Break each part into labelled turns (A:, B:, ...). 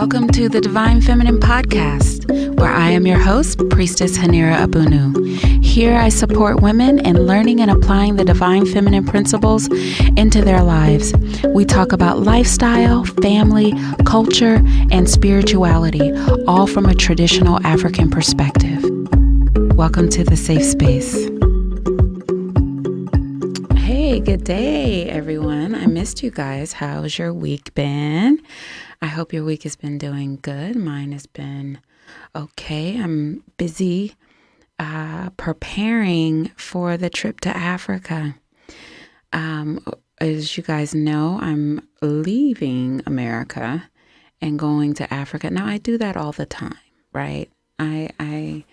A: Welcome to the Divine Feminine Podcast, where I am your host, Priestess Hanira Abunu. Here I support women in learning and applying the Divine Feminine principles into their lives. We talk about lifestyle, family, culture, and spirituality, all from a traditional African perspective. Welcome to the safe space. Hey, good day, everyone. I missed you guys. How's your week been? I hope your week has been doing good. Mine has been okay. I'm busy preparing for the trip to Africa. As you guys know, I'm leaving America and going to Africa. Now, I do that all the time, right? I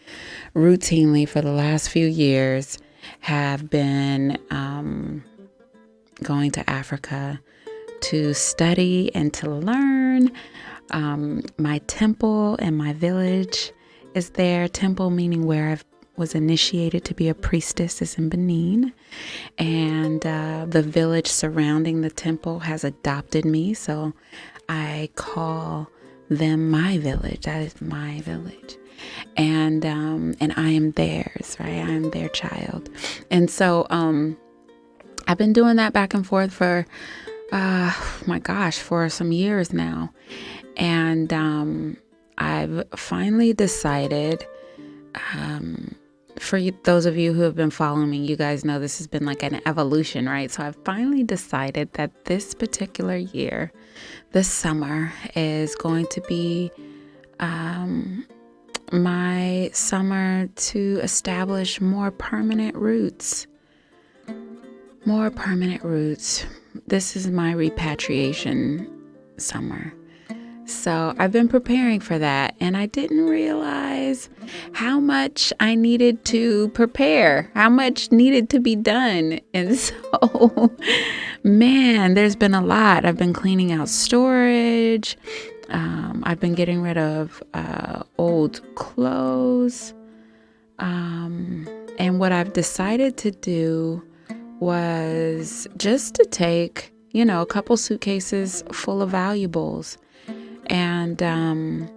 A: routinely, for the last few years, have been going to Africa to study and to learn. My temple and my village is there. Temple meaning where I was initiated to be a priestess is in Benin. And the village surrounding the temple has adopted me. So I call them my village. That is my village. And I am theirs, right? I am their child. And so I've been doing that back and forth for for some years now. And I've finally decided, for those of you who have been following me, you guys know this has been like an evolution, right? So I've finally decided that this particular year, this summer, is going to be my summer to establish more permanent roots. This is my repatriation summer. So I've been preparing for that, and I didn't realize how much I needed to prepare, how much needed to be done. And so, man, there's been a lot. I've been cleaning out storage. I've been getting rid of old clothes. And what I've decided to do was just to take, a couple suitcases full of valuables. And you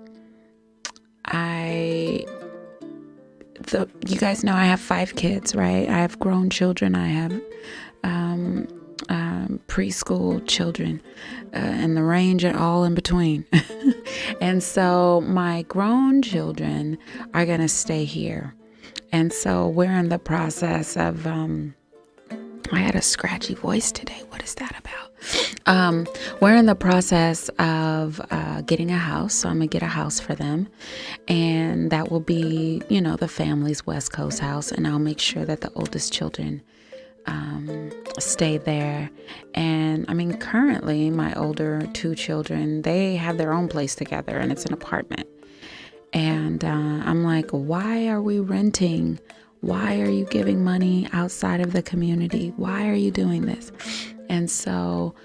A: guys know I have 5 kids, right? I have grown children. I have preschool children, and the range and all in between. And so my grown children are going to stay here. And so we're in the process of, I had a scratchy voice today. What is that about? We're in the process of getting a house. So I'm going to get a house for them. And that will be, the family's West Coast house. And I'll make sure that the oldest children stay there. And currently my older 2 children, they have their own place together, and it's an apartment. And I'm like, why are we renting? Why are you giving money outside of the community? Why are you doing this? And so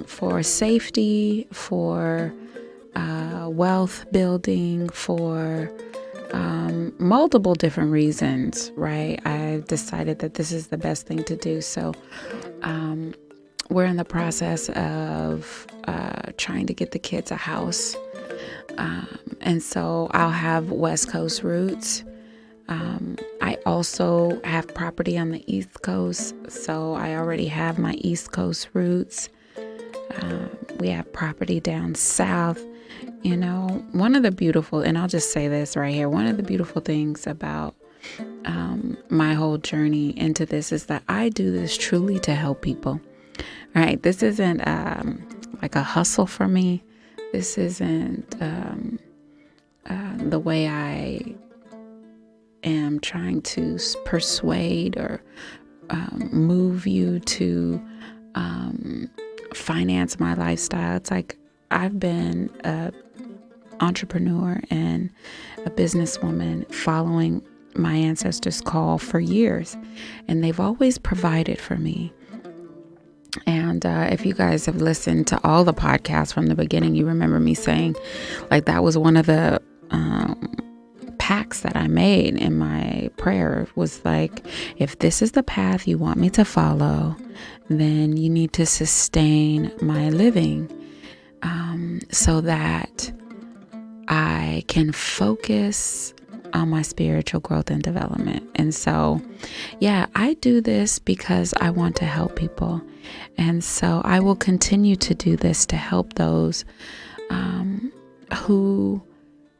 A: for safety, for wealth building, for multiple different reasons, right? I've decided that this is the best thing to do. So we're in the process of trying to get the kids a house. And so I'll have West Coast roots. I also have property on the East Coast, so I already have my East Coast roots. We have property down south. One of the beautiful, and I'll just say this right here, one of the beautiful things about my whole journey into this is that I do this truly to help people. All right, this isn't like a hustle for me. This isn't the way I am trying to persuade or move you to finance my lifestyle. It's like I've been an entrepreneur and a businesswoman following my ancestors' call for years, and they've always provided for me. And if you guys have listened to all the podcasts from the beginning, you remember me saying, like, that was one of the pacts that I made in my prayer, was like, if this is the path you want me to follow, then you need to sustain my living. so that I can focus on my spiritual growth and development. And so, yeah, I do this because I want to help people. And so I will continue to do this to help those who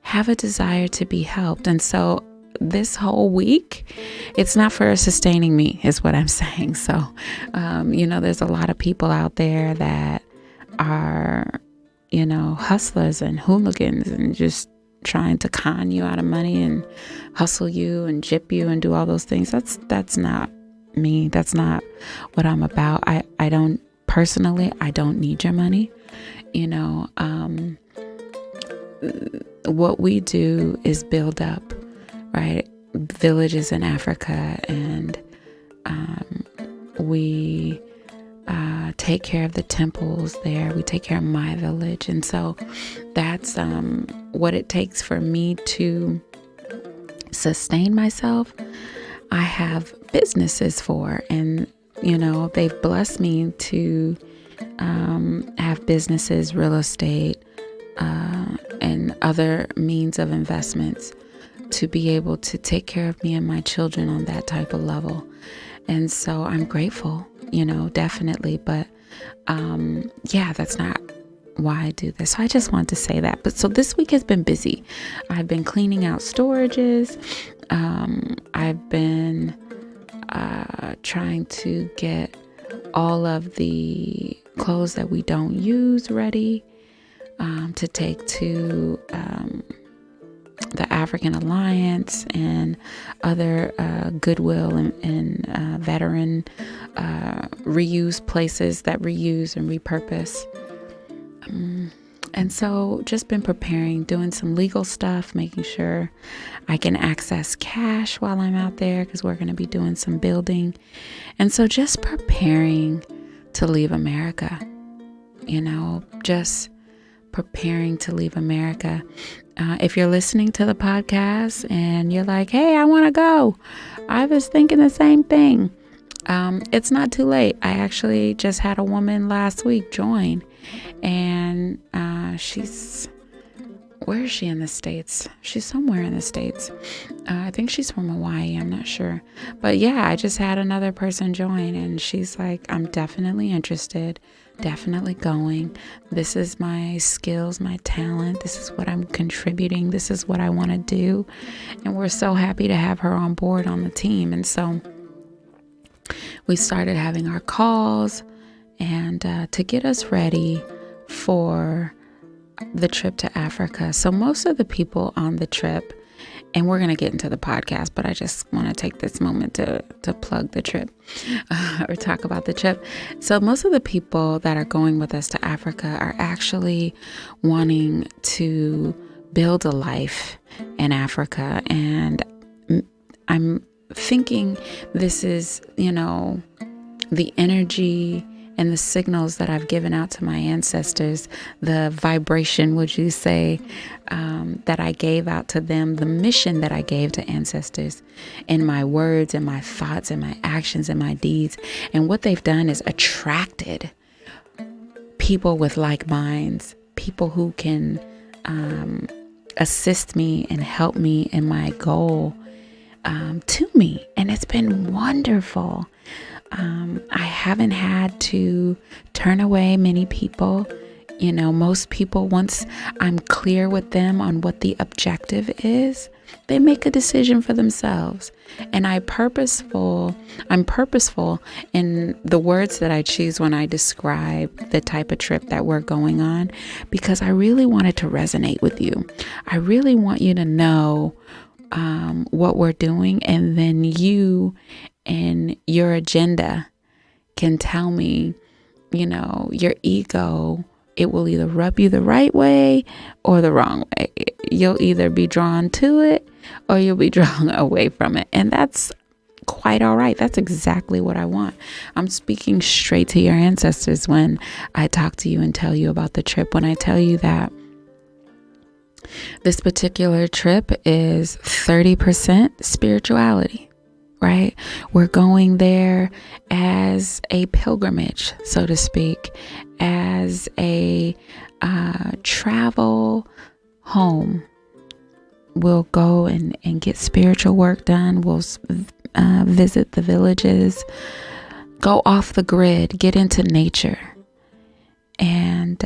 A: have a desire to be helped. And so this whole week, it's not for sustaining me, is what I'm saying. So, there's a lot of people out there that are, hustlers and hooligans and just trying to con you out of money and hustle you and gyp you and do all those things. That's not me. That's not what I'm about. I don't need your money. What we do is build up, right, villages in Africa, and we take care of the temples there. We take care of my village. And so that's what it takes for me to sustain myself. I have businesses for, and they've blessed me to have businesses, real estate, and other means of investments to be able to take care of me and my children on that type of level. And so I'm grateful, definitely. But that's not why I do this. So I just want to say that. But so this week has been busy. I've been cleaning out storages. I've been trying to get all of the clothes that we don't use ready to take to the African Alliance and other Goodwill and veteran reuse places that reuse and repurpose. And so just been preparing, doing some legal stuff, making sure I can access cash while I'm out there, because we're going to be doing some building. And so just preparing to leave America, just preparing to leave America. If you're listening to the podcast and you're like, hey, I want to go, I was thinking the same thing. It's not too late. I actually just had a woman last week join, and where is she in the States? She's somewhere in the States. I think she's from Hawaii. I'm not sure. But yeah, I just had another person join, and she's like, I'm definitely interested, definitely going. This is my skills, my talent. This is what I'm contributing. This is what I want to do. And we're so happy to have her on board on the team. And so we started having our calls and to get us ready for the trip to Africa. So most of the people on the trip, and we're going to get into the podcast, but I just want to take this moment to plug the trip or talk about the trip. So most of the people that are going with us to Africa are actually wanting to build a life in Africa. And I'm thinking this is, the energy and the signals that I've given out to my ancestors, the vibration, would you say, that I gave out to them, the mission that I gave to ancestors in my words and my thoughts and my actions and my deeds. And what they've done is attracted people with like minds, people who can assist me and help me in my goal to me. And it's been wonderful. I haven't had to turn away many people. Most people, once I'm clear with them on what the objective is, they make a decision for themselves. And I'm purposeful in the words that I choose when I describe the type of trip that we're going on, because I really want it to resonate with you. I really want you to know what we're doing, and then you and your agenda can tell me, your ego, it will either rub you the right way or the wrong way. You'll either be drawn to it or you'll be drawn away from it. And that's quite all right. That's exactly what I want. I'm speaking straight to your ancestors when I talk to you and tell you about the trip. When I tell you that this particular trip is 30% spirituality, right? We're going there as a pilgrimage, so to speak, as a travel home. We'll go and get spiritual work done. We'll visit the villages, go off the grid, get into nature, and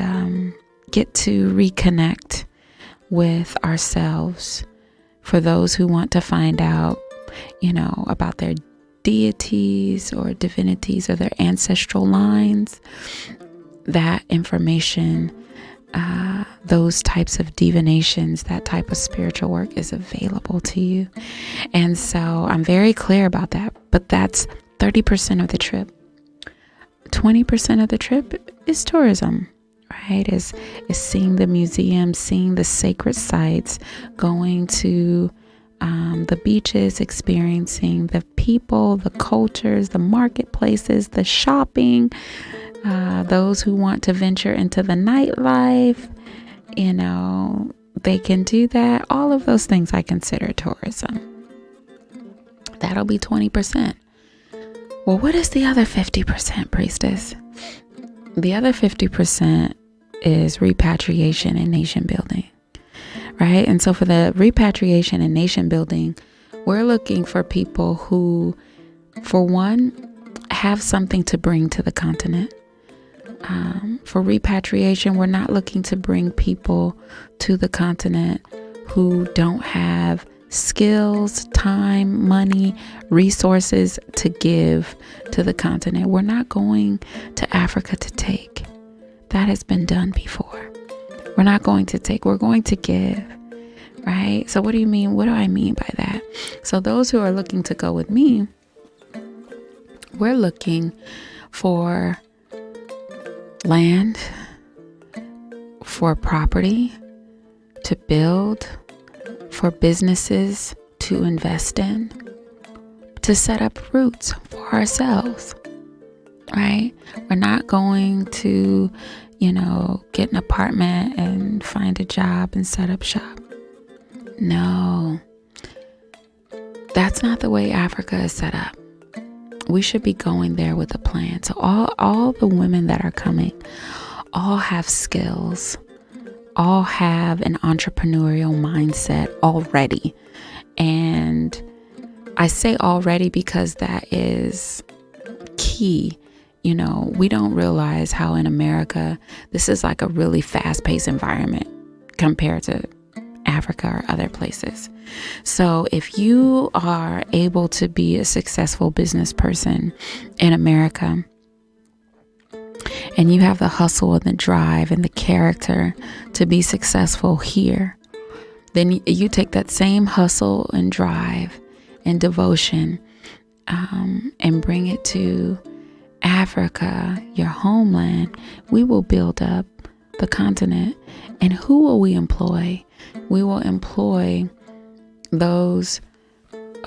A: get to reconnect with ourselves. For those who want to find out, about their deities or divinities or their ancestral lines, that information, those types of divinations, that type of spiritual work is available to you. And so I'm very clear about that, but that's 30% of the trip. 20% of the trip is tourism, right? Is seeing the museums, seeing the sacred sites, going to the beaches, experiencing the people, the cultures, the marketplaces, the shopping, those who want to venture into the nightlife, they can do that. All of those things I consider tourism. That'll be 20%. Well, what is the other 50%, priestess? The other 50% is repatriation and nation building, right? And so for the repatriation and nation building, we're looking for people who, for one, have something to bring to the continent. For repatriation, we're not looking to bring people to the continent who don't have skills, time, money, resources to give to the continent. We're not going to Africa to take. That has been done before. We're not going to take, we're going to give, right? So what do you mean? What do I mean by that? So those who are looking to go with me, we're looking for land, for property to build, for businesses to invest in, to set up roots for ourselves, right? We're not going to, get an apartment and find a job and set up shop. No, that's not the way Africa is set up. We should be going there with a plan. So all the women that are coming, all have skills, all have an entrepreneurial mindset already. And I say already because that is key. We don't realize how in America, this is like a really fast-paced environment compared to Africa or other places. So if you are able to be a successful business person in America, and you have the hustle and the drive and the character to be successful here, then you take that same hustle and drive and devotion and bring it to Africa, your homeland. We will build up the continent. And who will we employ? We will employ those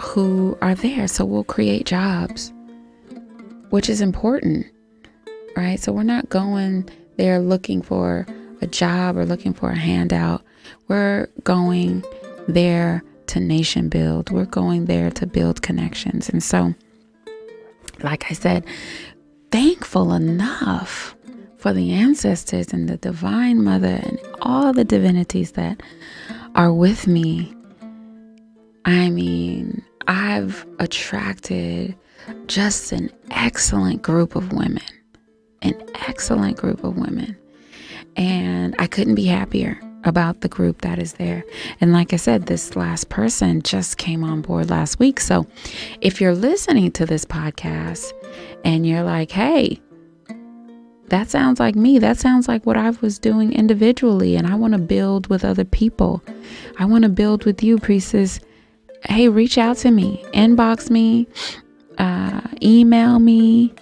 A: who are there. So we'll create jobs, which is important, right? So we're not going there looking for a job or looking for a handout. We're going there to nation build. We're going there to build connections. And so, like I said, thankful enough for the ancestors and the divine mother and all the divinities that are with me. I mean, I've attracted just an excellent group of women, and I couldn't be happier about the group that is there. And like I said, this last person just came on board last week. So if you're listening to this podcast and you're like, hey, that sounds like me. That sounds like what I was doing individually. And I want to build with other people. I want to build with you, priestess. Hey, reach out to me, inbox me, email me.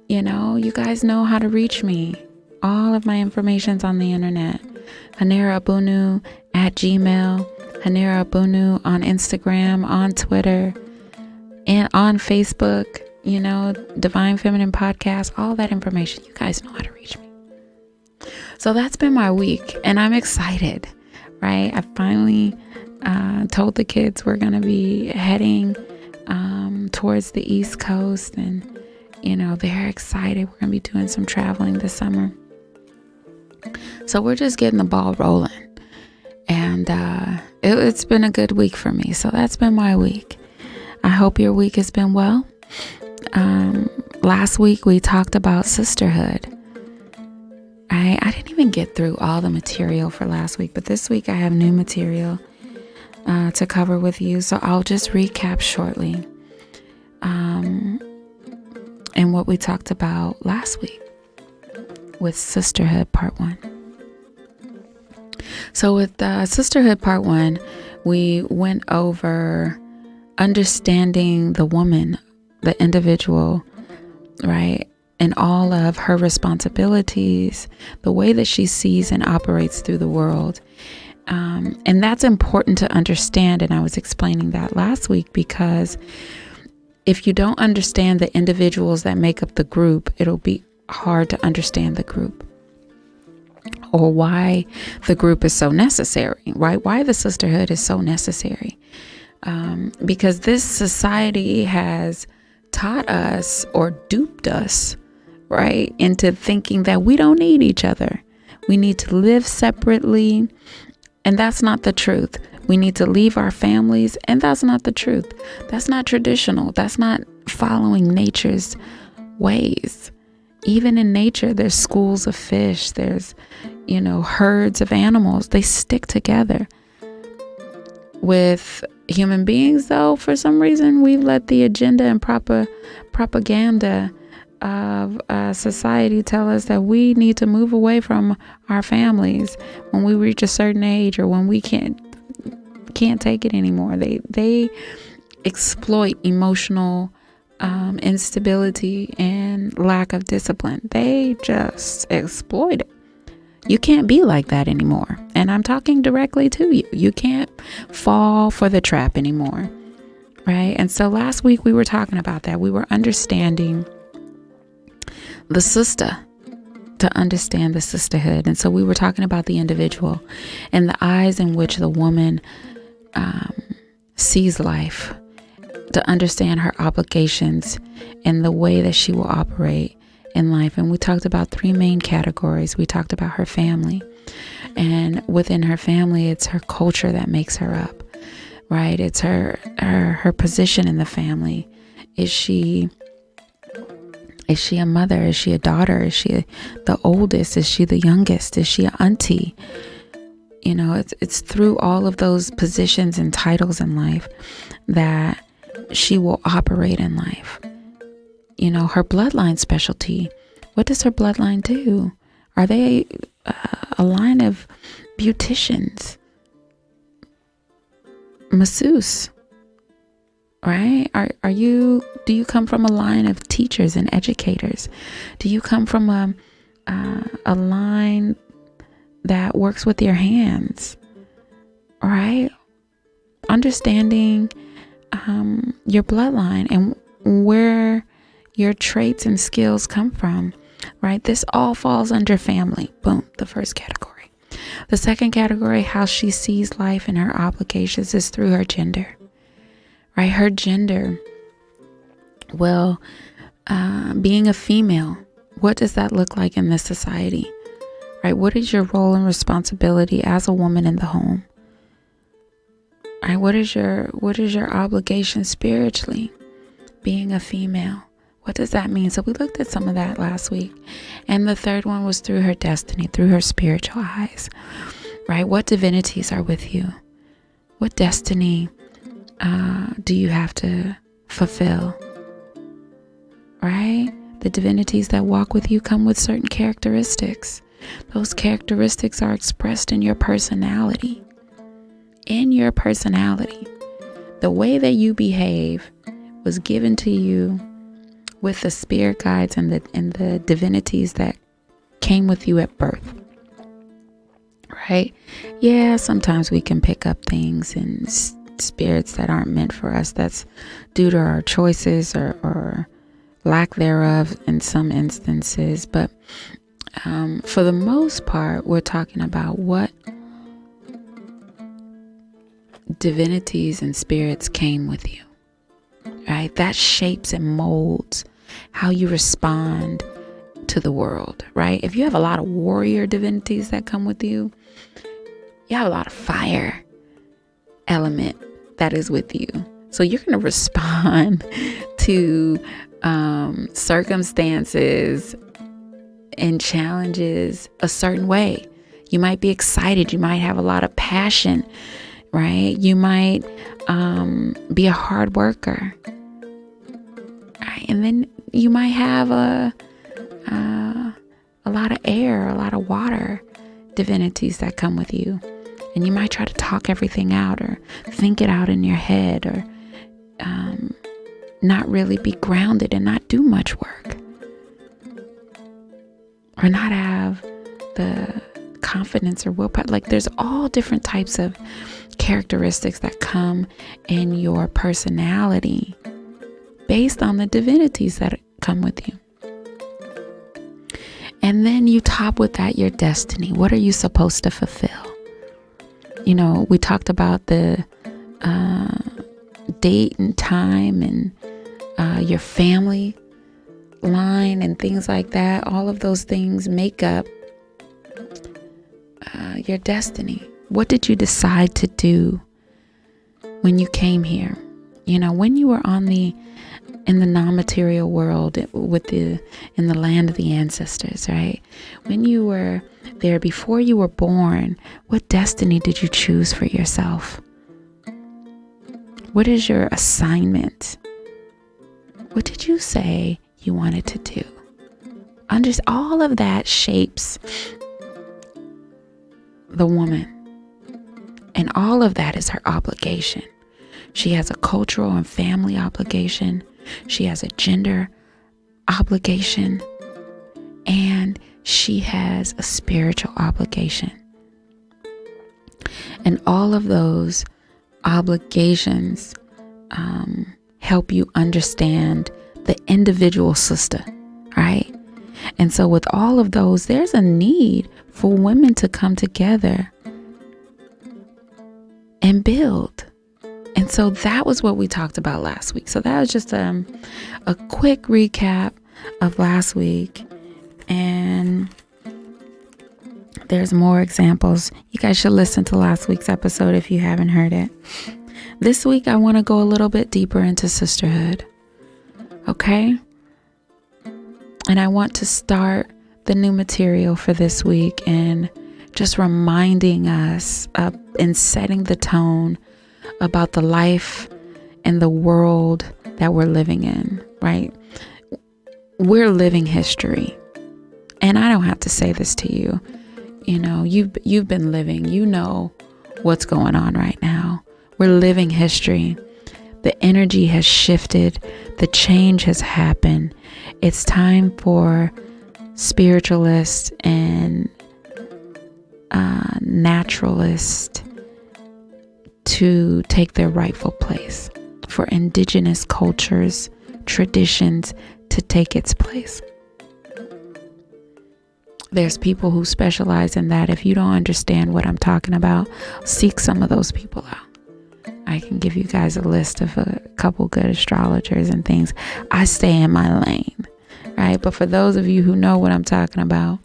A: You guys know how to reach me. All of my information's on the internet. haneraabunu@gmail, haneraabunu on Instagram, on Twitter, and on Facebook. Divine Feminine Podcast, all that information. You guys know how to reach me. So that's been my week, and I'm excited, right? I finally told the kids we're going to be heading towards the East Coast, and they're excited. We're going to be doing some traveling this summer. So we're just getting the ball rolling. And it's been a good week for me. So that's been my week. I hope your week has been well. Last week we talked about sisterhood. I didn't even get through all the material for last week, but this week I have new material to cover with you. So I'll just recap shortly and what we talked about last week with Sisterhood Part 1. So with Sisterhood Part 1, we went over understanding the woman, the individual, right? And all of her responsibilities, the way that she sees and operates through the world. And that's important to understand. And I was explaining that last week, because if you don't understand the individuals that make up the group, it'll be hard to understand the group, or why the group is so necessary, right? Why the sisterhood is so necessary. Because this society has taught us, or duped us, right, into thinking that we don't need each other. We need to live separately. And that's not the truth. We need to leave our families. And that's not the truth. That's not traditional. That's not following nature's ways. Even in nature, there's schools of fish. There's, herds of animals. They stick together. With human beings, though, for some reason, we've let the agenda and propaganda of society tell us that we need to move away from our families when we reach a certain age, or when we can't take it anymore. They exploit emotional instability and lack of discipline. They just exploit it. You can't be like that anymore. And I'm talking directly to you. You can't fall for the trap anymore, right? And so last week we were talking about that. We were understanding the sister to understand the sisterhood. And so we were talking about the individual and the eyes in which the woman sees life, to understand her obligations and the way that she will operate in life. And we talked about 3 main categories. We talked about her family, and within her family, it's her culture that makes her up, right? It's her position in the family. Is she a mother? Is she a daughter? Is she the oldest? Is she the youngest? Is she an auntie? It's through all of those positions and titles in life that she will operate in life. Her bloodline specialty. What does her bloodline do? Are they a line of beauticians, masseuse, right? Do you come from a line of teachers and educators? Do you come from a line that works with your hands? All right. Understanding your bloodline and where your traits and skills come from, right? This all falls under family. Boom, the first category. The second category, how she sees life and her obligations, is through her gender, right? Her gender. Well, being a female, what does that look like in this society, right? What is your role and responsibility as a woman in the home? Right? What is your obligation spiritually, being a female? What does that mean? So we looked at some of that last week. And the third one was through her destiny, through her spiritual eyes, right? What divinities are with you? What destiny do you have to fulfill, right? The divinities that walk with you come with certain characteristics. Those characteristics are expressed in your personality. In your personality. The way that you behave was given to you with the spirit guides and the divinities that came with you at birth. Right? Yeah, sometimes we can pick up things and spirits that aren't meant for us. That's due to our choices or lack thereof in some instances. But for the most part, we're talking about what divinities and spirits came with you. right? That shapes and molds how you respond to the world, right? If you have a lot of warrior divinities that come with you, you have a lot of fire element that is with you. So you're going to respond to circumstances and challenges a certain way. You might be excited. You might have a lot of passion, right? You might be a hard worker, right? And then you might have a lot of air, a lot of water divinities that come with you. And you might try to talk everything out or think it out in your head, or not really be grounded and not do much work, or not have the confidence or willpower. Like, there's all different types of characteristics that come in your personality based on the divinities that come with you. And then you top with that your destiny. What are you supposed to fulfill? You know, we talked about the date and time and your family line and things like that. All of those things make up your destiny. What did you decide to do when you came here? You know, when you were in the non-material world in the land of the ancestors, right? When you were there before you were born, what destiny did you choose for yourself? What is your assignment? What did you say you wanted to do? All of that shapes the woman. And all of that is her obligation. She has a cultural and family obligation. She has a gender obligation. And she has a spiritual obligation. And all of those obligations help you understand the individual sister, right? And so with all of those, there's a need for women to come together and build. And so that was what we talked about last week. So that was just a quick recap of last week. And there's more examples. You guys should listen to last week's episode if you haven't heard it. This week, I want to go a little bit deeper into sisterhood. Okay? And I want to start the new material for this week and just reminding us and setting the tone about the life and the world that we're living in, right? We're living history. And I don't have to say this to you. You know, you've been living, you know what's going on right now. We're living history. The energy has shifted. The change has happened. It's time for spiritualists and naturalists to take their rightful place, for indigenous cultures, traditions to take its place. There's people who specialize in that. If you don't understand what I'm talking about, seek some of those people out. I can give you guys a list of a couple good astrologers and things. I stay in my lane, right? But for those of you who know what I'm talking about,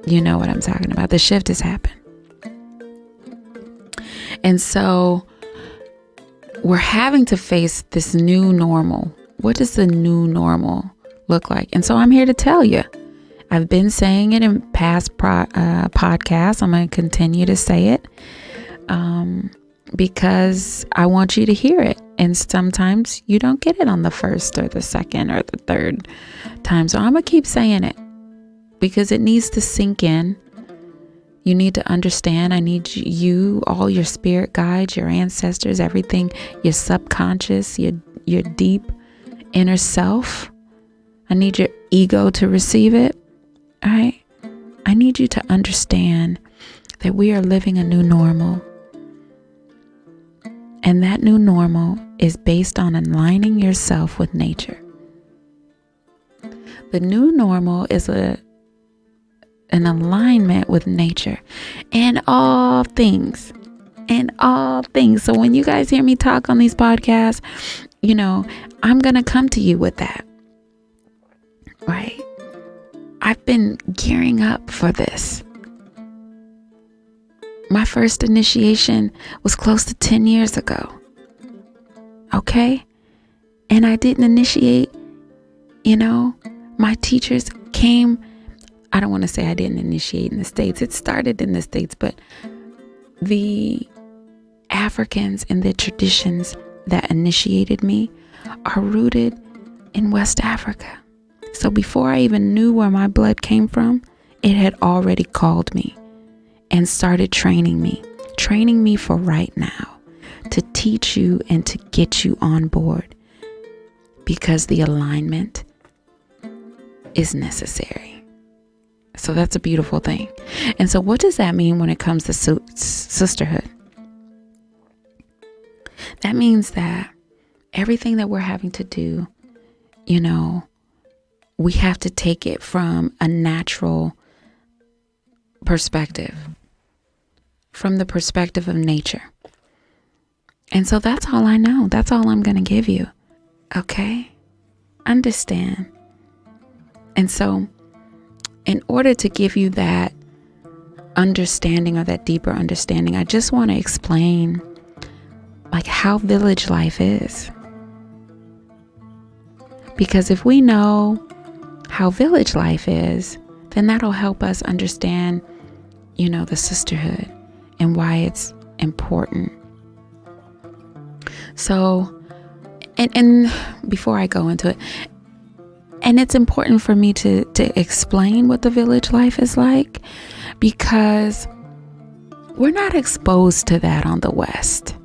A: you know what I'm talking about. The shift has happened. And so we're having to face this new normal. What does the new normal look like? And so I'm here to tell you. I've been saying it in past podcasts. I'm going to continue to say it because I want you to hear it. And sometimes you don't get it on the first or the second or the third time. So I'm going to keep saying it because it needs to sink in. You need to understand. I need you, all your spirit guides, your ancestors, everything, your subconscious, your deep inner self. I need your ego to receive it. All right. I need you to understand that we are living a new normal. And that new normal is based on aligning yourself with nature. The new normal is an alignment with nature and all things. So when you guys hear me talk on these podcasts, I'm going to come to you with that, right? I've been gearing up for this. My first initiation was close to 10 years ago. Okay? And I didn't initiate, my teachers came. I don't want to say I didn't initiate in the States. It started in the States, but the Africans and the traditions that initiated me are rooted in West Africa. So before I even knew where my blood came from, it had already called me and started training me for right now, to teach you and to get you on board, because the alignment is necessary. So that's a beautiful thing. And so what does that mean when it comes to sisterhood? That means that everything that we're having to do, we have to take it from a natural perspective, from the perspective of nature. And so that's all I know. That's all I'm going to give you. Okay? Understand. And so in order to give you that understanding, or that deeper understanding, I just want to explain how village life is. Because if we know how village life is, then that'll help us understand, the sisterhood and why it's important. So, and before I go into it, and it's important for me to explain what the village life is like, because we're not exposed to that on the West.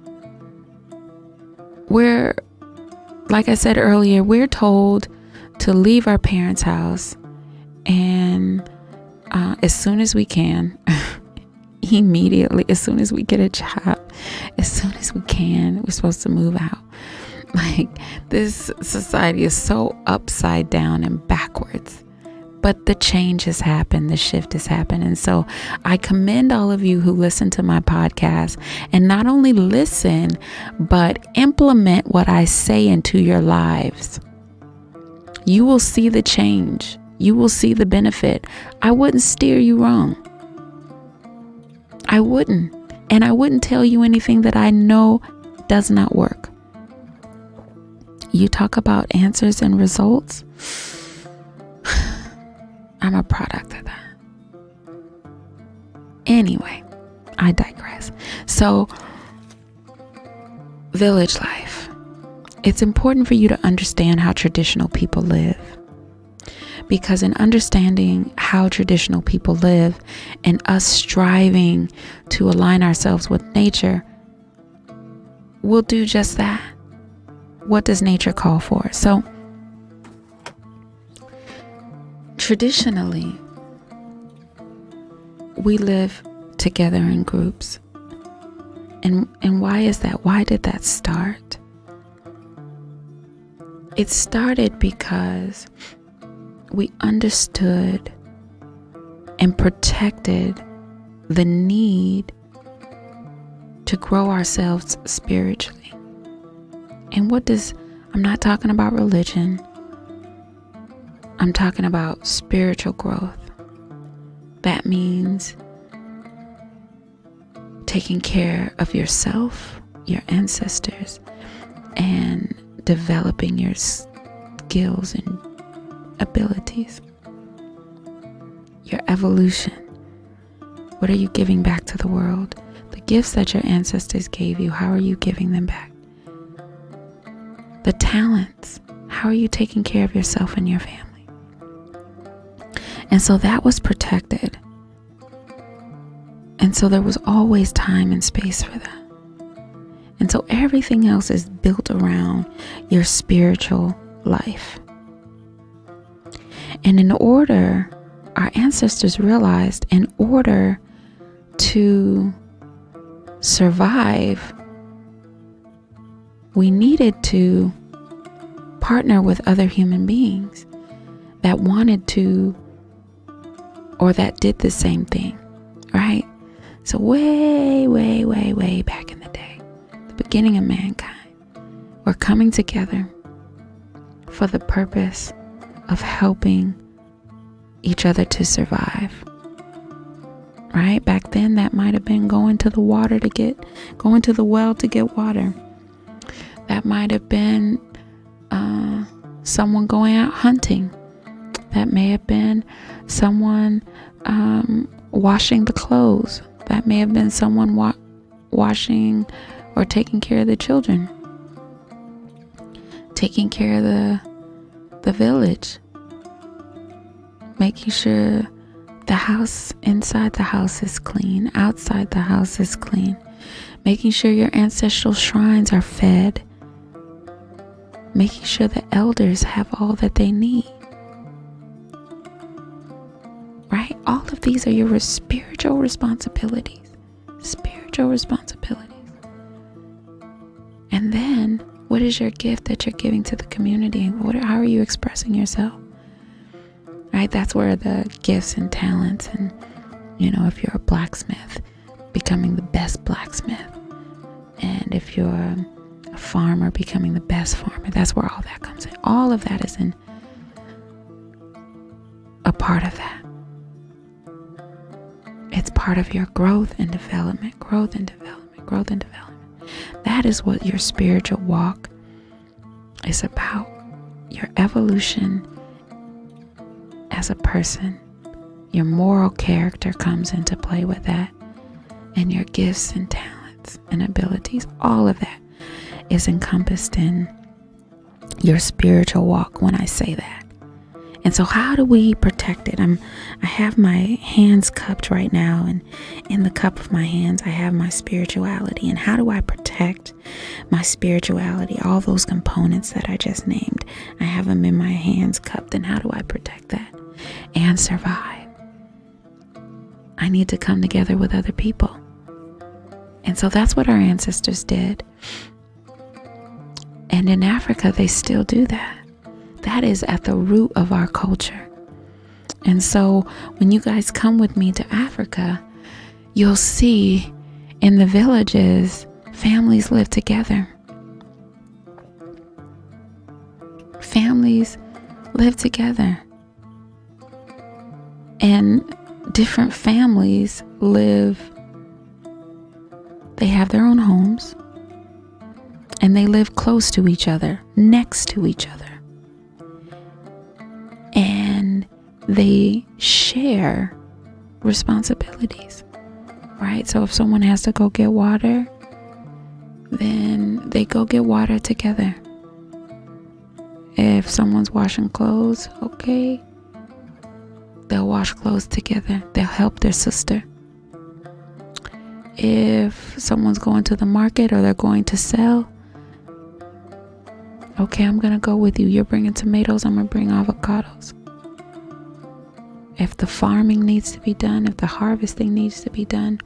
A: Like I said earlier, we're told to leave our parents' house, and as soon as we can, immediately, as soon as we get a job, as soon as we can, we're supposed to move out. This society is so upside down and backwards. But the change has happened, the shift has happened. And so I commend all of you who listen to my podcast, and not only listen, but implement what I say into your lives. You will see the change. You will see the benefit. I wouldn't steer you wrong. I wouldn't. And I wouldn't tell you anything that I know does not work. You talk about answers and results. I'm a product of that. Anyway, I digress. So, village life. It's important for you to understand how traditional people live. Because in understanding how traditional people live, and us striving to align ourselves with nature, we'll do just that. What does nature call for? So, traditionally, we live together in groups. And why is that? Why did that start? It started because we understood and protected the need to grow ourselves spiritually. And I'm not talking about religion. I'm talking about spiritual growth. That means taking care of yourself, your ancestors, and developing your skills and abilities. Your evolution. What are you giving back to the world? The gifts that your ancestors gave you, how are you giving them back? The talents. How are you taking care of yourself and your family? And so that was protected. And so there was always time and space for that. And so everything else is built around your spiritual life. And our ancestors realized, in order to survive, we needed to partner with other human beings that wanted to, or that did the same thing, right? So way, way, way, way back in the day, the beginning of mankind, We're coming together for the purpose of helping each other to survive. Right? Back then, that might have been going to the well to get water. That might have been someone going out hunting. That may have been someone washing the clothes. That may have been someone washing or taking care of the children. Taking care of the village. Making sure the house, inside the house is clean. Outside the house is clean. Making sure your ancestral shrines are fed. Making sure the elders have all that they need. Right? All of these are your spiritual responsibilities. Spiritual responsibilities. And then, what is your gift that you're giving to the community? How are you expressing yourself? Right? That's where the gifts and talents and, if you're a blacksmith, becoming the best blacksmith. And if you're a farmer, becoming the best farmer. That's where all that comes in. All of that is in a part of that. It's part of your growth and development. That is what your spiritual walk is about. Your evolution as a person. Your moral character comes into play with that. And your gifts and talents and abilities. All of that is encompassed in your spiritual walk when I say that. And so how do we protect it? I have my hands cupped right now, and in the cup of my hands I have my spirituality. And how do I protect my spirituality? All those components that I just named, I have them in my hands cupped. And how do I protect that and survive? I need to come together with other people. And so that's what our ancestors did. And in Africa, they still do that. That is at the root of our culture. And so when you guys come with me to Africa, you'll see in the villages, families live together. Families live together. And different families they have their own homes. And they live close to each other, next to each other. And they share responsibilities, right? So if someone has to go get water, then they go get water together. If someone's washing clothes, okay, they'll wash clothes together. They'll help their sister. If someone's going to the market or they're going to sell, okay, I'm going to go with you. You're bringing tomatoes, I'm going to bring avocados. If the farming needs to be done, if the harvesting needs to be done,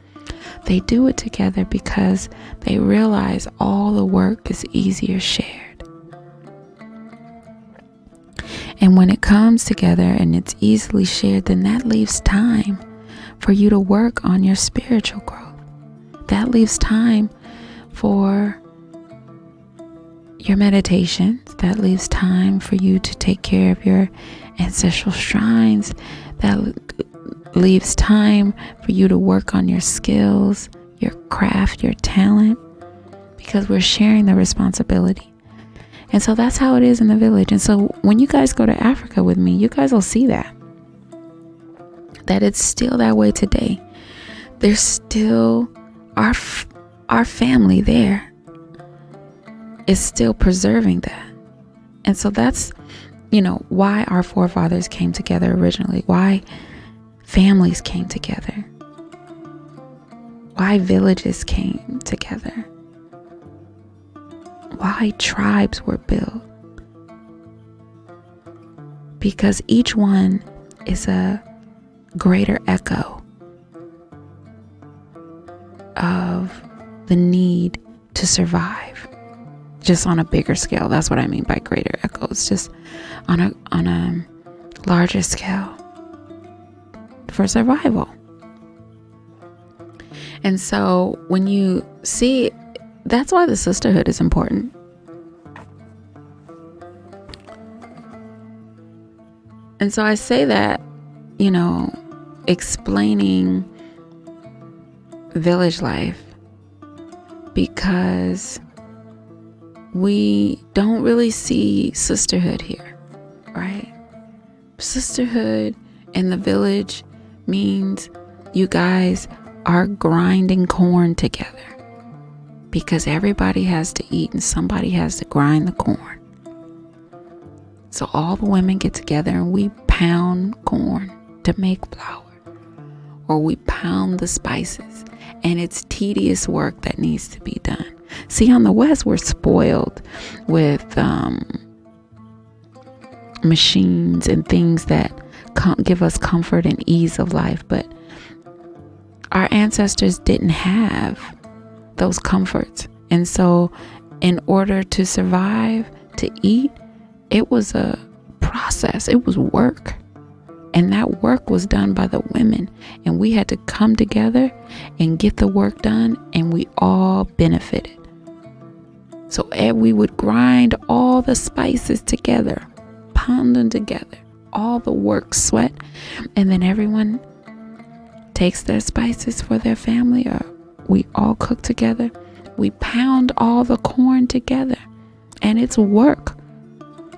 A: they do it together because they realize all the work is easier shared. And when it comes together and it's easily shared, then that leaves time for you to work on your spiritual growth. That leaves time for your meditations. That leaves time for you to take care of your ancestral shrines. That leaves time for you to work on your skills, your craft, your talent, because we're sharing the responsibility. And so that's how it is in the village. And so when you guys go to Africa with me, you guys will see that it's still that way today. There's still our family there is still preserving that. And so that's, why our forefathers came together originally, why families came together, why villages came together, why tribes were built. Because each one is a greater echo of the need to survive, just on a bigger scale. That's what I mean by greater echoes, just on a larger scale for survival. And so when you see, that's why the sisterhood is important. And so I say that, explaining village life, because we don't really see sisterhood here, right? Sisterhood in the village means you guys are grinding corn together, because everybody has to eat and somebody has to grind the corn. So all the women get together and we pound corn to make flour, or we pound the spices, and it's tedious work that needs to be done. See, on the West, we're spoiled with machines and things that give us comfort and ease of life, but our ancestors didn't have those comforts. And so in order to survive, to eat, it was a process. It was work. And that work was done by the women. And we had to come together and get the work done, and we all benefited. So we would grind all the spices together, pound them together, all the work, sweat, and then everyone takes their spices for their family, or we all cook together. We pound all the corn together, and it's work.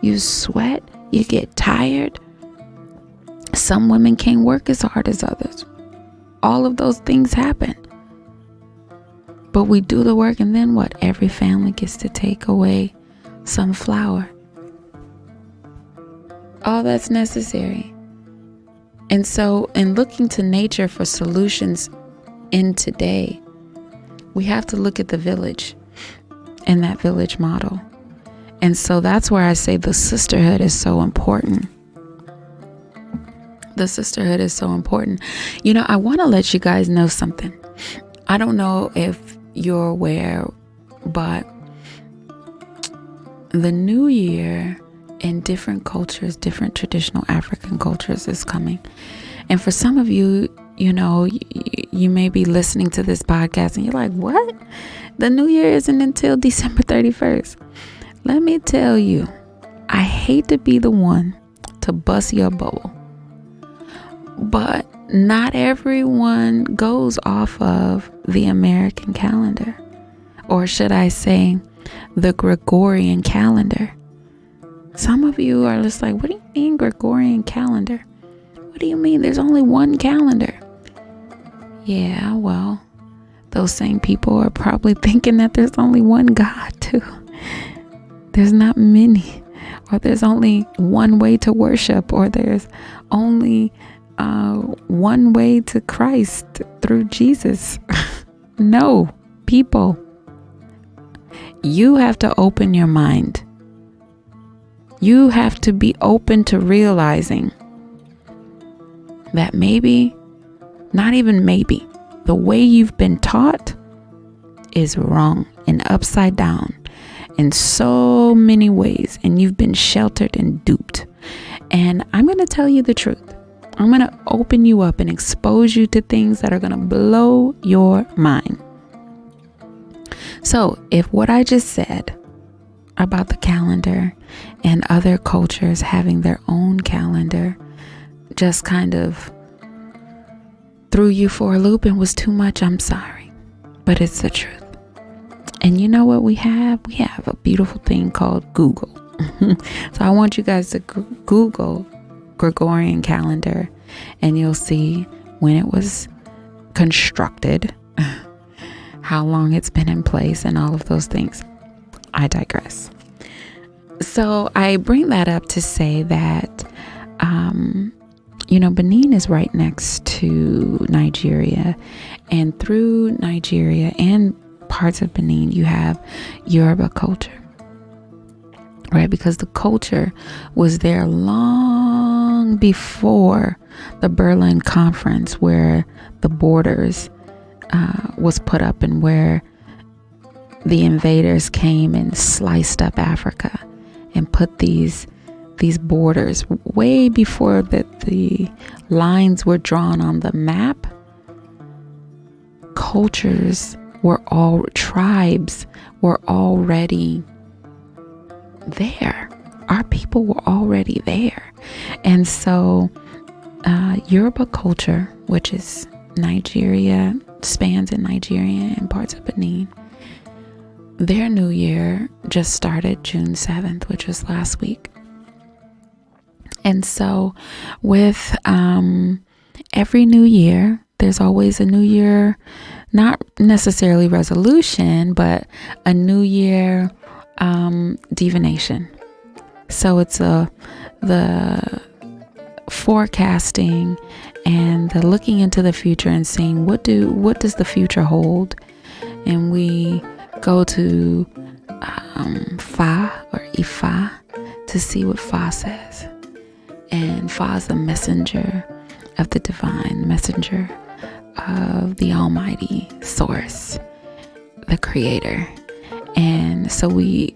A: You sweat, you get tired. Some women can't work as hard as others. All of those things happen. But we do the work, and then what? Every family gets to take away some flour. All that's necessary. And so in looking to nature for solutions in today, we have to look at the village and that village model. And so that's where I say the sisterhood is so important. The sisterhood is so important. I want to let you guys know something. I don't know if you're aware, but the new year in different cultures, different traditional African cultures is coming. And for some of you, you may be listening to this podcast and you're like, what? The new year isn't until December 31st. Let me tell you, I hate to be the one to bust your bubble, but not everyone goes off of the American calendar, or should I say the Gregorian calendar. Some of you are just like, what do you mean Gregorian calendar? What do you mean there's only one calendar? Yeah, well, those same people are probably thinking that there's only one God too. There's not many, or there's only one way to worship, or there's only one way to Christ through Jesus. No, people, you have to open your mind. You have to be open to realizing that maybe, not even maybe, the way you've been taught is wrong and upside down in so many ways, and you've been sheltered and duped. And I'm going to tell you the truth. I'm going to open you up and expose you to things that are going to blow your mind. So if what I just said about the calendar and other cultures having their own calendar just kind of threw you for a loop and was too much, I'm sorry, but it's the truth. And you know what we have? We have a beautiful thing called Google. So I want you guys to Google Gregorian calendar, and you'll see when it was constructed, how long it's been in place, and all of those things. I digress. So I bring that up to say that, Benin is right next to Nigeria, and through Nigeria and parts of Benin, you have Yoruba culture, right? Because the culture was there long before the Berlin Conference, where the borders was put up, and where the invaders came and sliced up Africa and put these borders way before the lines were drawn on the map. Tribes were already there. our people were already there. And so Yoruba culture, which is Nigeria, spans in Nigeria and parts of Benin, their new year just started June 7th, which was last week. And so with every new year, there's always a new year, not necessarily resolution, but a new year divination. So it's the forecasting and the looking into the future and seeing what does the future hold. And we go to Fa or Ifa to see what Fa says. And Fa is the messenger of the divine, messenger of the Almighty Source, the Creator. And so we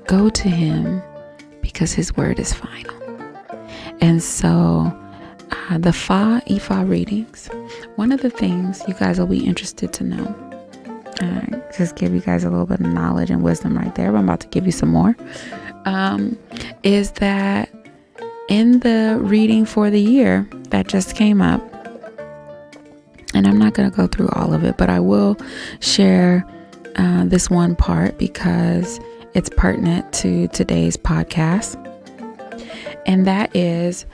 A: go to him because his word is final. And so the Fa Ifa readings, one of the things you guys will be interested to know, just give you guys a little bit of knowledge and wisdom right there, but I'm about to give you some more, is that in the reading for the year that just came up, and I'm not going to go through all of it, but I will share this one part because it's pertinent to today's podcast. And that is,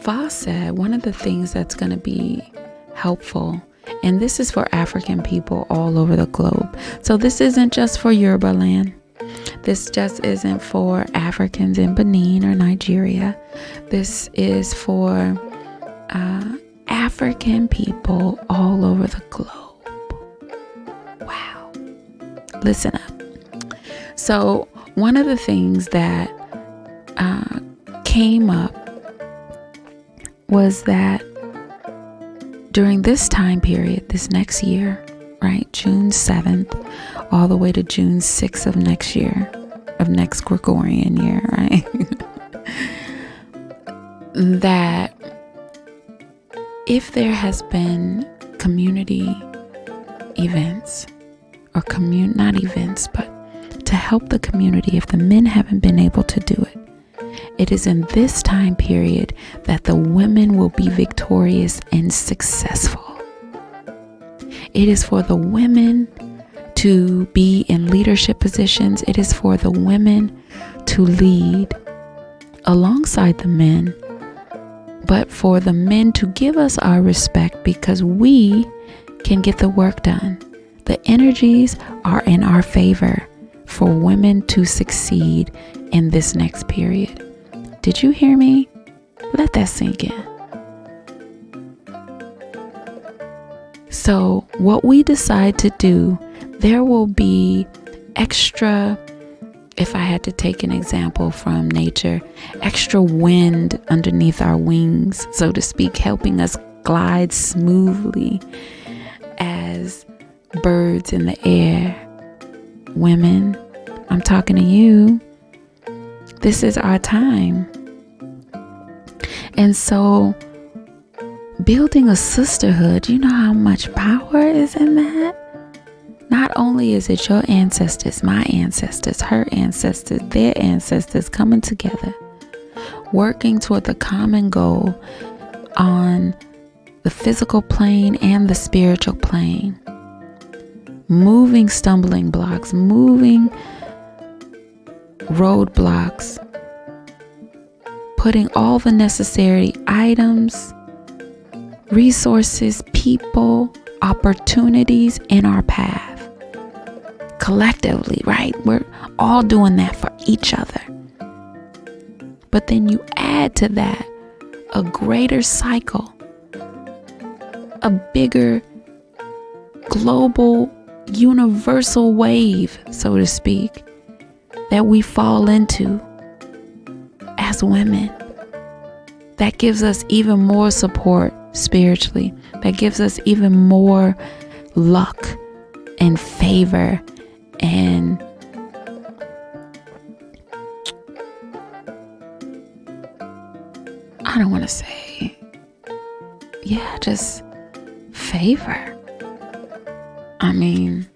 A: Fa said one of the things that's going to be helpful, and this is for African people all over the globe. So this isn't just for Yoruba land. This just isn't for Africans in Benin or Nigeria. This is for African people all over the globe. Wow. Listen up. So one of the things that came up was that during this time period, this next year, right, June 7th all the way to June 6th of next year, of next Gregorian year, right, that if there has been community events or not events, but to help the community, if the men haven't been able to do it, it is in this time period that the women will be victorious and successful. It is for the women to be in leadership positions. It is for the women to lead alongside the men, but for the men to give us our respect because we can get the work done. The energies are in our favor for women to succeed in this next period. Did you hear me? Let that sink in. So what we decide to do, there will be extra, if I had to take an example from nature, extra wind underneath our wings, so to speak, helping us glide smoothly as birds in the air. Women, I'm talking to you. This is our time. And so building a sisterhood, you know how much power is in that? Not only is it your ancestors, my ancestors, her ancestors, their ancestors coming together, working toward the common goal on the physical plane and the spiritual plane, moving stumbling blocks, moving roadblocks, putting all the necessary items, resources, people, opportunities in our path. Collectively, right? We're all doing that for each other. But then you add to that a greater cycle, a bigger global universal wave, so to speak, that we fall into as women. That gives us even more support spiritually. That gives us even more luck and favor and I don't want to say, just favor. I mean,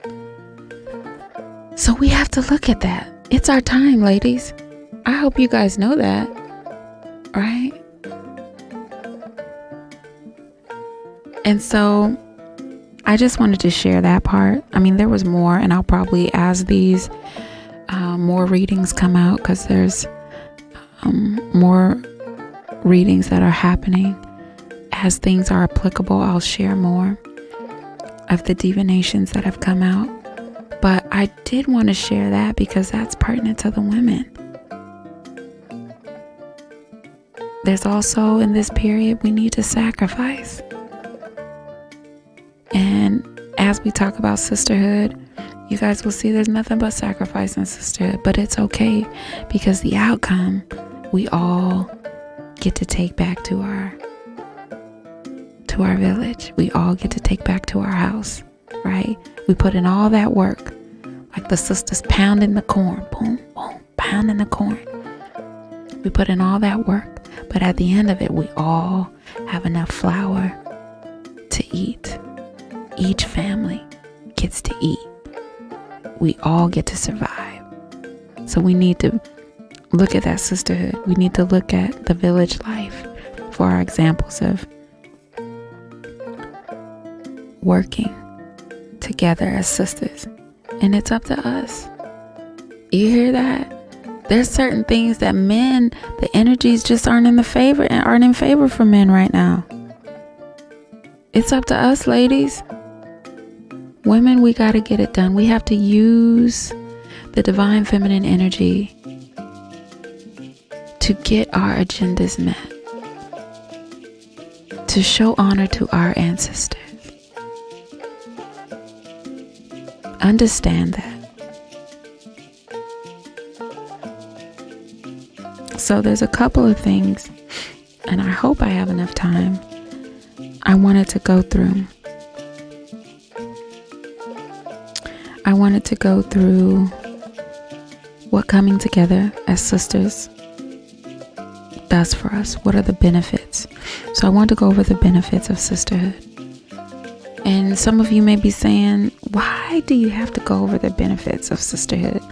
A: so we have to look at that. It's our time, ladies. I hope you guys know that, right? And so I just wanted to share that part. I mean, there was more, and I'll probably, as these more readings come out, because there's more readings that are happening, as things are applicable, I'll share more of the divinations that have come out. But I did want to share that because that's pertinent to the women. There's also, in this period, we need to sacrifice. And as we talk about sisterhood, you guys will see there's nothing but sacrifice in sisterhood. But it's okay, because the outcome, we all get to take back to our village. We all get to take back to our house, right? We put in all that work, like the sisters pounding the corn, boom, boom, pounding the corn. We put in all that work, but at the end of it, we all have enough flour to eat. Each family gets to eat. We all get to survive. So we need to look at that sisterhood. We need to look at the village life for our examples of working together as sisters. And it's up to us. You hear that? There's certain things that men, the energies just aren't in favor for men right now. It's up to us, ladies. Women, we got to get it done. We have to use the divine feminine energy to get our agendas met, to show honor to our ancestors. Understand that. So there's a couple of things, and I hope I have enough time, I wanted to go through. I wanted to go through what coming together as sisters does for us. What are the benefits? So I want to go over the benefits of sisterhood. And some of you may be saying, why do you have to go over the benefits of sisterhood?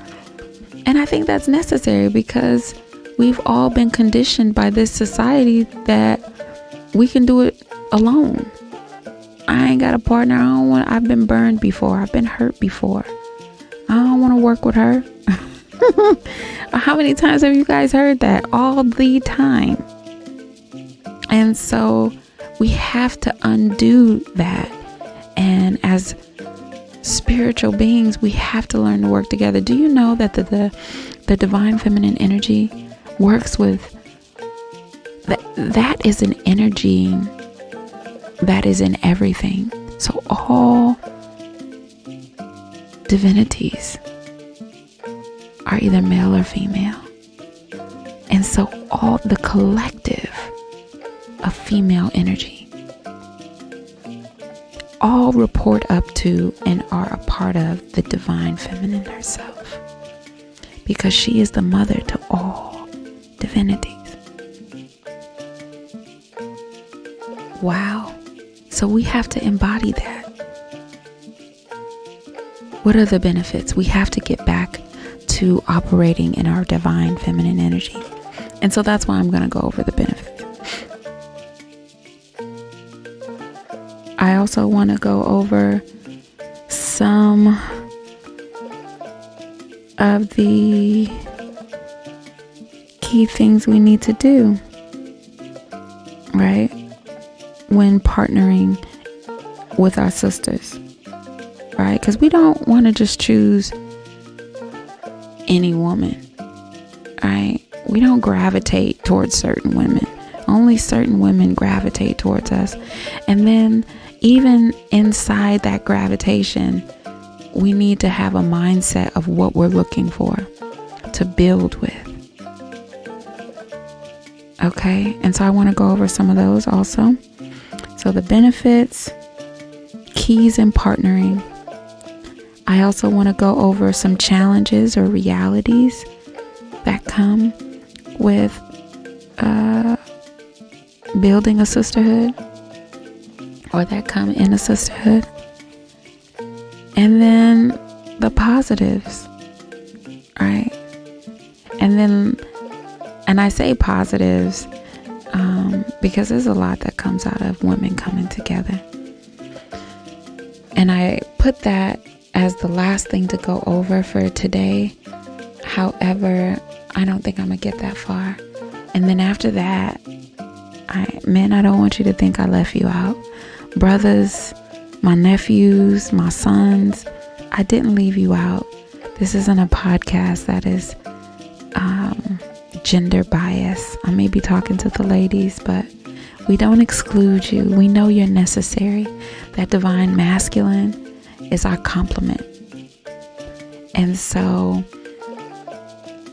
A: And I think that's necessary because we've all been conditioned by this society that we can do it alone. I ain't got a partner. I've been burned before. I've been hurt before. I don't want to work with her. How many times have you guys heard that? All the time. And so we have to undo that. And as spiritual beings, we have to learn to work together. Do you know that the divine feminine energy works with that is an energy that is in everything. So all divinities are either male or female. And so all the collective of female energy all report up to and are a part of the divine feminine herself, because she is the mother to all divinities. Wow. So we have to embody that. What are the benefits? We have to get back to operating in our divine feminine energy. And so that's why I'm going to go over the benefits. I also want to go over some of the key things we need to do, right? When partnering with our sisters, right? Because we don't want to just choose any woman, right? We don't gravitate towards certain women. Only certain women gravitate towards us. And then even inside that gravitation, we need to have a mindset of what we're looking for to build with. Okay, and so I want to go over some of those also. So the benefits, keys in partnering. I also want to go over some challenges or realities that come with building a sisterhood, or that come in a sisterhood. And then the positives, right? And then And I say positives because there's a lot that comes out of women coming together. And I put that as the last thing to go over for today. However, I don't think I'm going to get that far. And then after that, I don't want you to think I left you out. Brothers, my nephews, my sons, I didn't leave you out. This isn't a podcast that is gender bias. I may be talking to the ladies, but we don't exclude you. We know you're necessary. That divine masculine is our complement. And so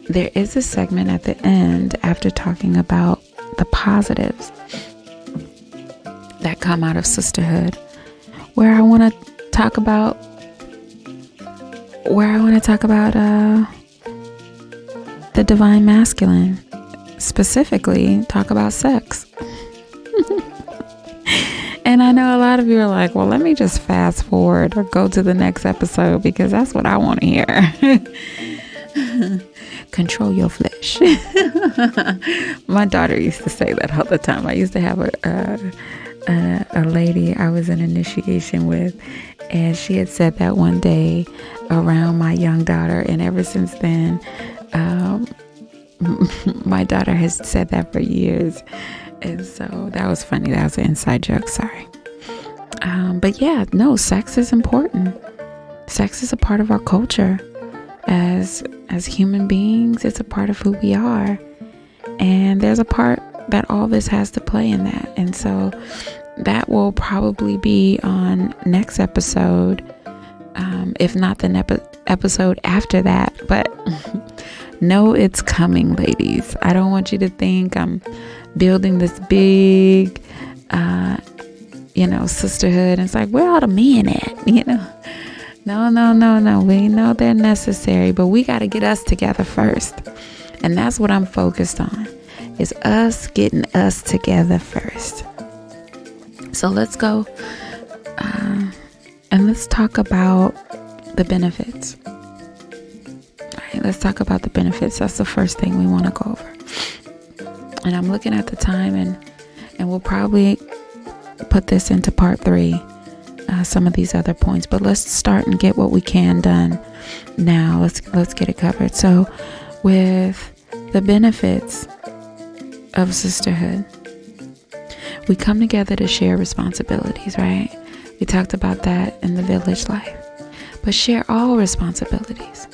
A: there is a segment at the end after talking about the positives that come out of sisterhood where I want to talk about the divine masculine, specifically talk about sex. And I know a lot of you are like, well, let me just fast forward or go to the next episode because that's what I want to hear. Control your flesh. My daughter used to say that all the time. I used to have a lady I was in initiation with, and she had said that one day around my young daughter, and ever since then, my daughter has said that for years. And so that was funny. That was an inside joke. Sorry. But yeah, no, sex is important. Sex is a part of our culture. As human beings, it's a part of who we are. And there's a part that all this has to play in that. And so that will probably be on next episode, if not the episode after that. But no, it's coming, ladies. I don't want you to think I'm building this big, sisterhood. And it's like, where are the men at? No. We know they're necessary, but we got to get us together first. And that's what I'm focused on, is us getting us together first. So let's go and let's talk about the benefits. All right, let's talk about the benefits. That's the first thing we want to go over. And I'm looking at the time, and we'll probably put this into part 3, some of these other points. But let's start and get what we can done now. Let's get it covered. So with the benefits of sisterhood, we come together to share responsibilities, right? We talked about that in the village life. But share all responsibilities,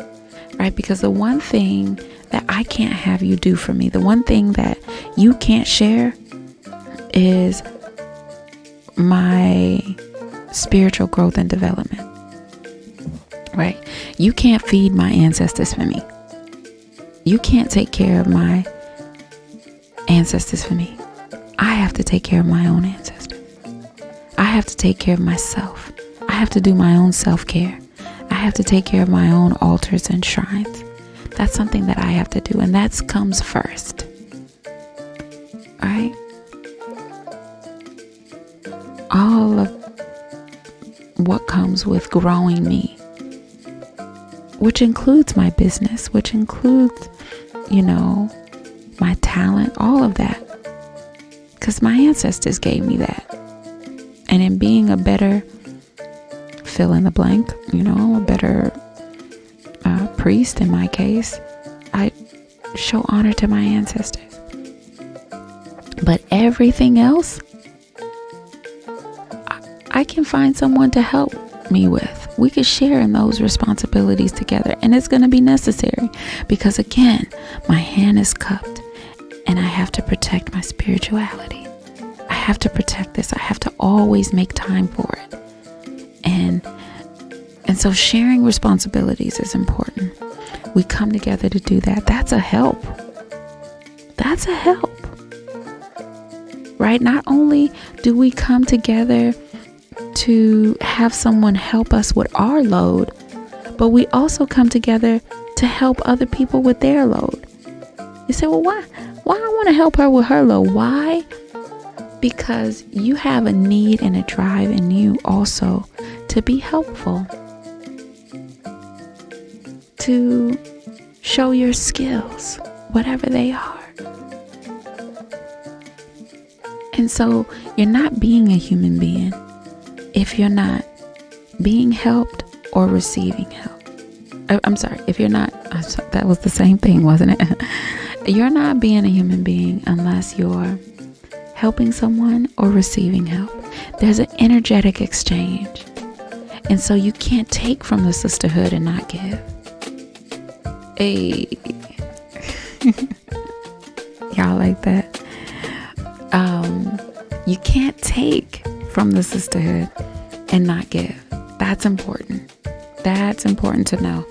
A: right? Because the one thing that I can't have you do for me, the one thing that you can't share is my spiritual growth and development, right? You can't feed my ancestors for me. You can't take care of my ancestors for me. I have to take care of my own ancestors. I have to take care of myself. I have to do my own self-care. I have to take care of my own altars and shrines. That's something that I have to do, and that comes first. All right? All of what comes with growing me, which includes my business, which includes, my talent, all of that. Because my ancestors gave me that. And in being a better fill in the blank, a better priest in my case, I show honor to my ancestors. But everything else, I can find someone to help me with. We could share in those responsibilities together, and it's going to be necessary because, again, my hand is cupped and I have to protect my spirituality. I have to protect this. I have to always make time for it. And so sharing responsibilities is important. We come together to do that. That's a help. That's a help. Right? Not only do we come together to have someone help us with our load, but we also come together to help other people with their load. You say, well, why I want to help her with her load? Why? Because you have a need and a drive in you also to be helpful, to show your skills, whatever they are. And so you're not being a human being if you're not being helped or receiving help. I'm sorry, if you're not, that was the same thing, wasn't it? You're not being a human being unless you're helping someone or receiving help. There's an energetic exchange. And so you can't take from the sisterhood and not give. Hey. Y'all like that? You can't take from the sisterhood and not give. That's important. That's important to know.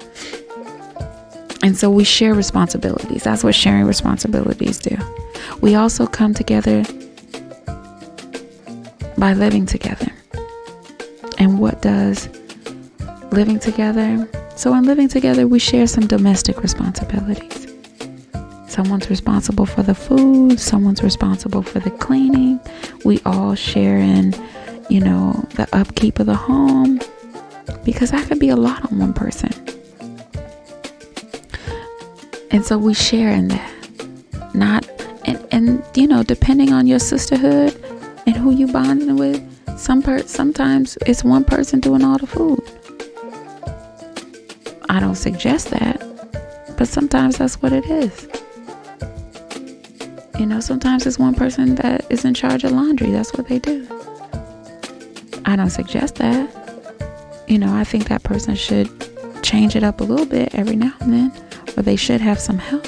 A: And so we share responsibilities. That's what sharing responsibilities do. We also come together by living together. And what does living together? So in living together, we share some domestic responsibilities. Someone's responsible for the food. Someone's responsible for the cleaning. We all share in, the upkeep of the home, because that could be a lot on one person. And so we share in that. Depending on your sisterhood and who you bonding with, sometimes it's one person doing all the food. I don't suggest that, but sometimes that's what it is. Sometimes it's one person that is in charge of laundry. That's what they do. I don't suggest that. I think that person should change it up a little bit every now and then, or they should have some help.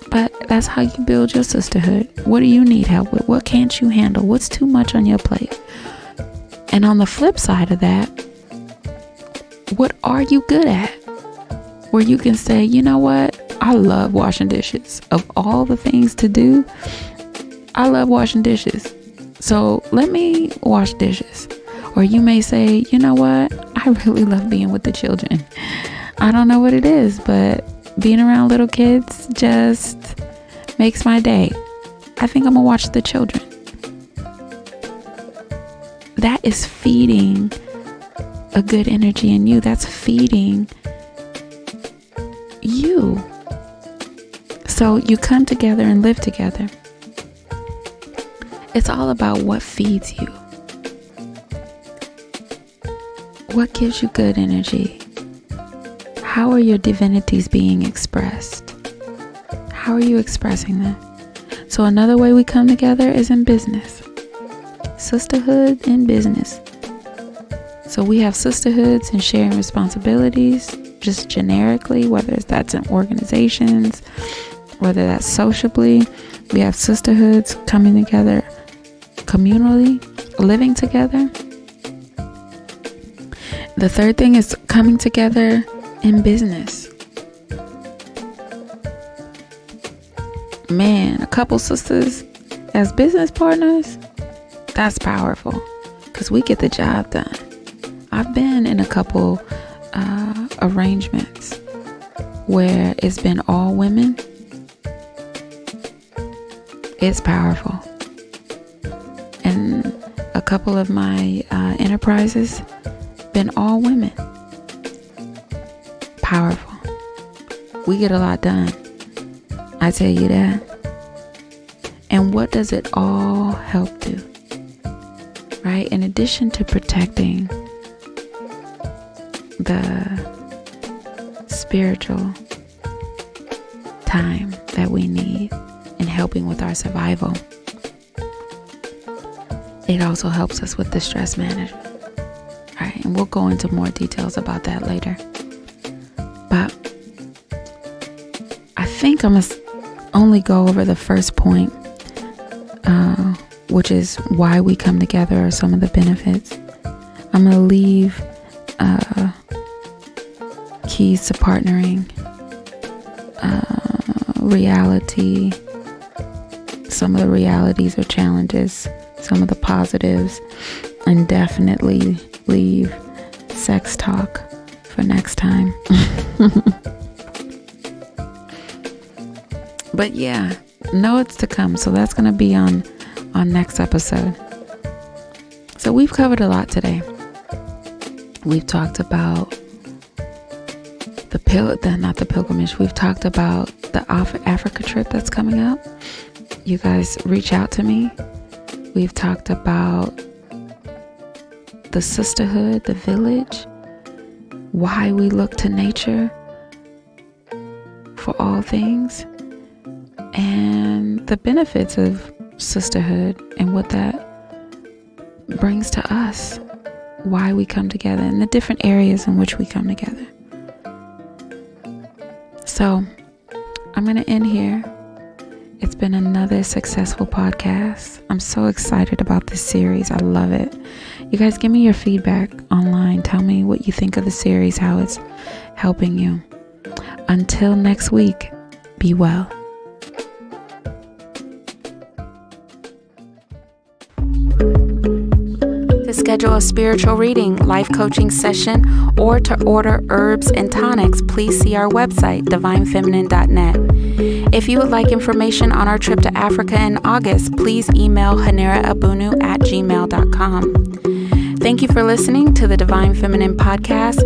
A: But that's how you build your sisterhood. What do you need help with? What can't you handle? What's too much on your plate? And on the flip side of that, what are you good at? Where you can say, you know what? I love washing dishes. Of all the things to do, I love washing dishes. So let me wash dishes. Or you may say, you know what? I really love being with the children. I don't know what it is, but being around little kids just makes my day. I think I'm gonna watch the children. That is feeding a good energy in you. That's feeding you. So you come together and live together. It's all about what feeds you. What gives you good energy? How are your divinities being expressed? How are you expressing them? So another way we come together is in business. Sisterhood in business. So we have sisterhoods and sharing responsibilities, just generically, whether that's in organizations, whether that's sociably. We have sisterhoods coming together communally, living together. The third thing is coming together in business. Man, a couple sisters as business partners, that's powerful, because we get the job done. I've been in a couple arrangements where it's been all women. It's powerful. And a couple of my enterprises been all women. Powerful. We get a lot done. I tell you that. And what does it all help do? Right? In addition to protecting the spiritual time that we need in helping with our survival, it also helps us with the stress management. Right? And we'll go into more details about that later. But I think I must only go over the first point, which is why we come together, or some of the benefits. I'm going to leave keys to partnering, reality, some of the realities or challenges, some of the positives, and definitely leave sex talk for next time. But yeah, know it's to come. So that's going to be on next episode. So we've covered a lot today. We've talked about not the pilgrimage. We've talked about the Africa trip that's coming up. You guys reach out to me We've talked about the sisterhood, the village, why we look to nature for all things, and the benefits of sisterhood and what that brings to us, why we come together, and the different areas in which we come together. So I'm going to end here. It's been another successful podcast. I'm so excited about this series. I love it. You guys give me your feedback online. Tell me what you think of the series, how it's helping you. Until next week, be well. To schedule a spiritual reading, life coaching session, or to order herbs and tonics, please see our website, divinefeminine.net. If you would like information on our trip to Africa in August, please email haneraabunu@gmail.com. Thank you for listening to the Divine Feminine Podcast.